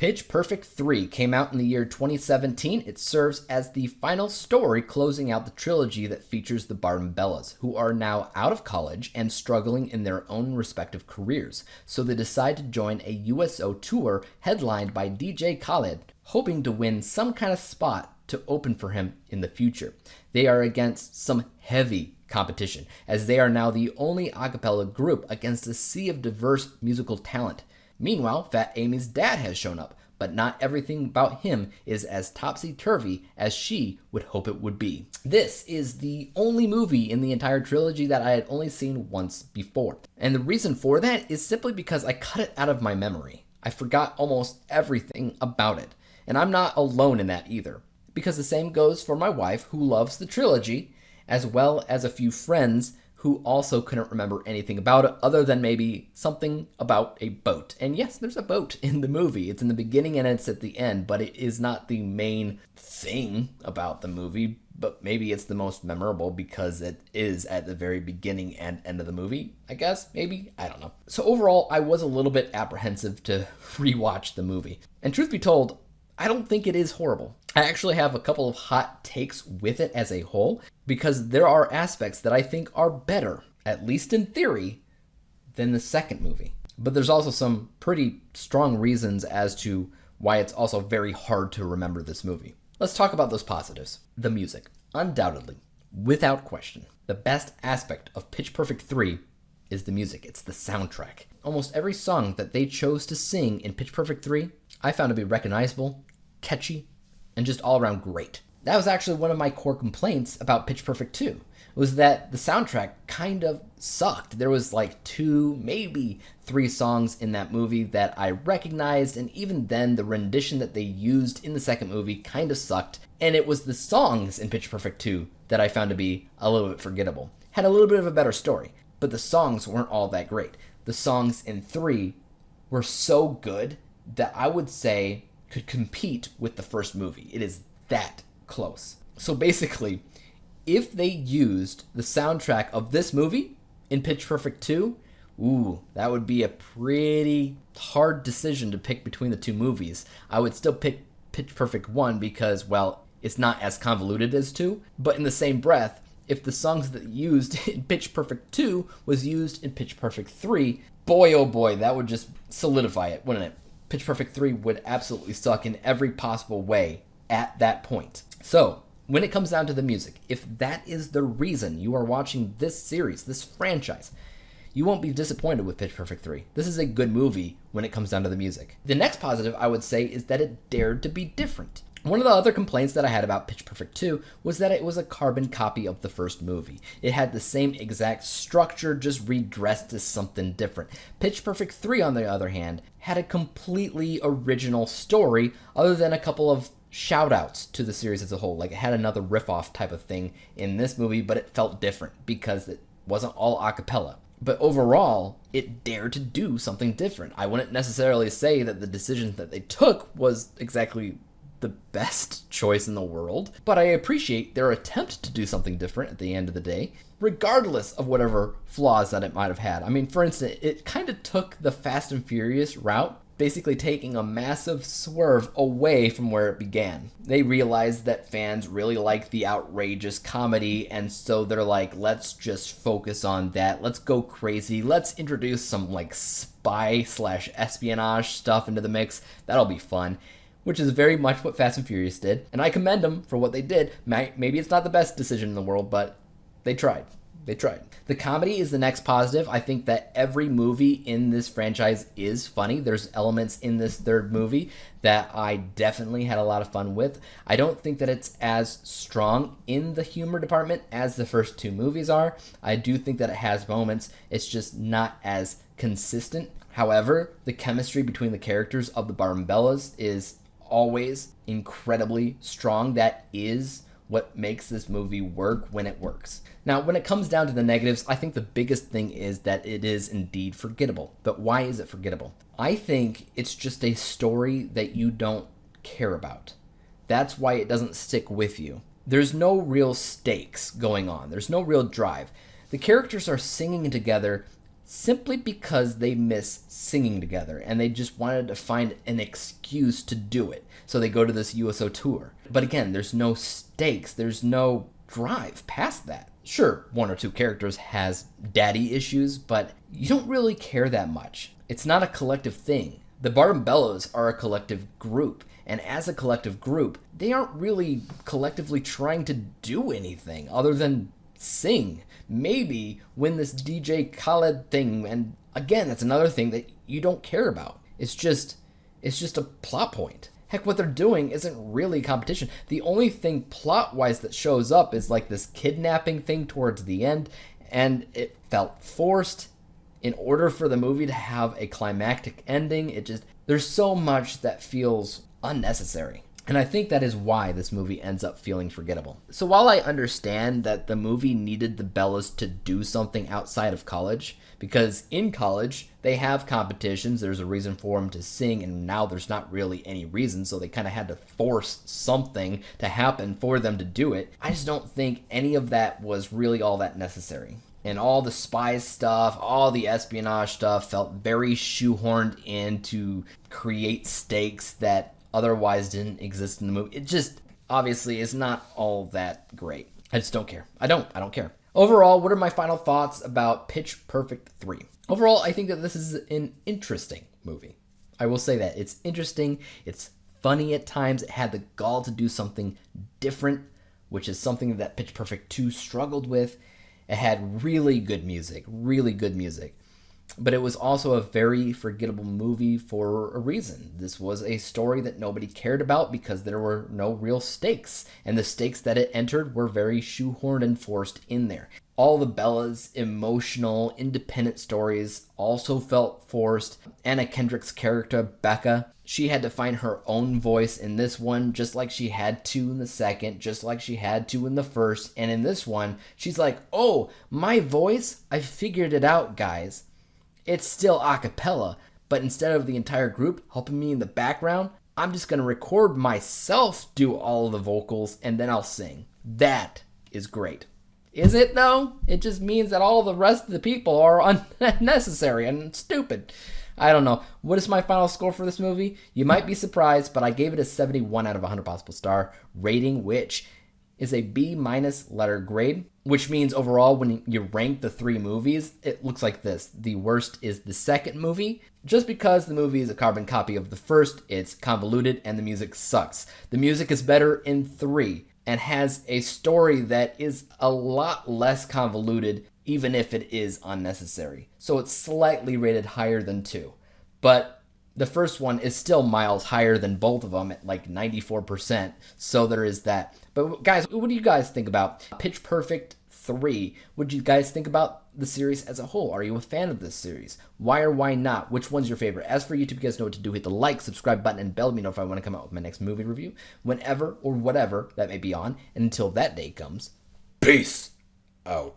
Pitch Perfect 3 came out in the year 2017. It serves as the final story closing out the trilogy that features the Barden Bellas, who are now out of college and struggling in their own respective careers. So they decide to join a USO tour headlined by DJ Khaled, hoping to win some kind of spot to open for him in the future. They are against some heavy competition, as they are now the only acapella group against a sea of diverse musical talent. Meanwhile, Fat Amy's dad has shown up, but not everything about him is as topsy-turvy as she would hope it would be. This is the only movie in the entire trilogy that I had only seen once before. And the reason for that is simply because I cut it out of my memory. I forgot almost everything about it. And I'm not alone in that either, because the same goes for my wife, who loves the trilogy, as well as a few friends who also couldn't remember anything about it other than maybe something about a boat. And yes, there's a boat in the movie. It's in the beginning and it's at the end, but it is not the main thing about the movie, but maybe it's the most memorable because it is at the very beginning and end of the movie, I guess, maybe, I don't know. So overall, I was a little bit apprehensive to rewatch the movie. And truth be told, I don't think it is horrible. I actually have a couple of hot takes with it as a whole, because there are aspects that I think are better, at least in theory, than the second movie. But there's also some pretty strong reasons as to why it's also very hard to remember this movie. Let's talk about those positives. The music. Undoubtedly, without question, the best aspect of Pitch Perfect 3 is the music. It's the soundtrack. Almost every song that they chose to sing in Pitch Perfect 3, I found to be recognizable, catchy, and just all around great. That was actually one of my core complaints about Pitch Perfect 2, was that the soundtrack kind of sucked. There was like 2, maybe 3 songs in that movie that I recognized, and even then the rendition that they used in the second movie kind of sucked, and it was the songs in Pitch Perfect 2 that I found to be a little bit forgettable. Had a little bit of a better story, but the songs weren't all that great. The songs in 3 were so good that I would say could compete with the first movie. It is that close. So basically, if they used the soundtrack of this movie in Pitch Perfect 2, that would be a pretty hard decision to pick between the two movies. I would still pick Pitch Perfect 1 because, well, it's not as convoluted as 2, but in the same breath, if the songs that used in Pitch Perfect 2 was used in Pitch Perfect 3, boy oh boy, that would just solidify it, wouldn't it? Pitch Perfect 3 would absolutely suck in every possible way at that point. So, when it comes down to the music, if that is the reason you are watching this series, this franchise, you won't be disappointed with Pitch Perfect 3. This is a good movie when it comes down to the music. The next positive I would say is that it dared to be different. One of the other complaints that I had about Pitch Perfect 2 was that it was a carbon copy of the first movie. It had the same exact structure, just redressed as something different. Pitch Perfect 3, on the other hand, had a completely original story other than a couple of shout-outs to the series as a whole. Like, it had another riff-off type of thing in this movie, but it felt different because it wasn't all a cappella. But overall, it dared to do something different. I wouldn't necessarily say that the decision that they took was exactly the best choice in the world, but I appreciate their attempt to do something different at the end of the day, regardless of whatever flaws that it might have had. I mean, for instance, it kind of took the Fast and Furious route, basically taking a massive swerve away from where it began. They realized that fans really like the outrageous comedy, and so they're like, let's just focus on that. Let's go crazy. Let's introduce some like spy/espionage stuff into the mix. That'll be fun. Which is very much what Fast and Furious did, and I commend them for what they did. Maybe it's not the best decision in the world, but they tried. They tried. The comedy is the next positive. I think that every movie in this franchise is funny. There's elements in this third movie that I definitely had a lot of fun with. I don't think that it's as strong in the humor department as the first 2 movies are. I do think that it has moments. It's just not as consistent. However, the chemistry between the characters of the Barden Bellas is always incredibly strong. That is what makes this movie work when it works. Now, when it comes down to the negatives, I think the biggest thing is that it is indeed forgettable. But why is it forgettable? I think it's just a story that you don't care about. That's why it doesn't stick with you. There's no real stakes going on. There's no real drive. The characters are singing together simply because they miss singing together and they just wanted to find an excuse to do it. So they go to this USO tour. But again, there's no stakes, there's no drive past that. Sure, one or two characters has daddy issues, but you don't really care that much. It's not a collective thing. The Barden Bellas are a collective group, and as a collective group, they aren't really collectively trying to do anything other than sing. Maybe win this DJ Khaled thing, and again, that's another thing that you don't care about. It's just a plot point. Heck, what they're doing isn't really competition. The only thing plot-wise that shows up is like this kidnapping thing towards the end, and it felt forced. In order for the movie to have a climactic ending, there's so much that feels unnecessary. And I think that is why this movie ends up feeling forgettable. So while I understand that the movie needed the Bellas to do something outside of college, because in college, they have competitions, there's a reason for them to sing, and now there's not really any reason, so they kind of had to force something to happen for them to do it. I just don't think any of that was really all that necessary. And all the spy stuff, all the espionage stuff felt very shoehorned in to create stakes that otherwise didn't exist in the movie. It just obviously is not all that great. I just don't care. I don't care. Overall, what are my final thoughts about Pitch Perfect 3? Overall, I think that this is an interesting movie. I will say that. It's interesting. It's funny at times. It had the gall to do something different, which is something that Pitch Perfect 2 struggled with. It had really good music. But it was also a very forgettable movie for a reason. This was a story that nobody cared about because there were no real stakes. And the stakes that it entered were very shoehorned and forced in there. All the Bella's emotional, independent stories also felt forced. Anna Kendrick's character, Becca, she had to find her own voice in this one, just like she had to in the second, just like she had to in the first. And in this one, she's like, oh, my voice? I figured it out, guys. It's still acapella, but instead of the entire group helping me in the background, I'm just going to record myself do all of the vocals and then I'll sing. That is great. Is it though? It just means that all the rest of the people are unnecessary and stupid. I don't know. What is my final score for this movie? You might be surprised, but I gave it a 71 out of 100 possible star rating, which is a B- letter grade, which means overall when you rank the three movies, it looks like this. The worst is the second movie. Just because the movie is a carbon copy of the first, it's convoluted and the music sucks. The music is better in 3 and has a story that is a lot less convoluted, even if it is unnecessary. So it's slightly rated higher than 2. But the first one is still miles higher than both of them at like 94%. So there is that. But guys, what do you guys think about Pitch Perfect 3? What do you guys think about the series as a whole? Are you a fan of this series? Why or why not? Which one's your favorite? As for YouTube, you guys know what to do. Hit the like, subscribe button, and bell. Let me know if I want to come out with my next movie review, whenever or whatever that may be on. And until that day comes, peace out.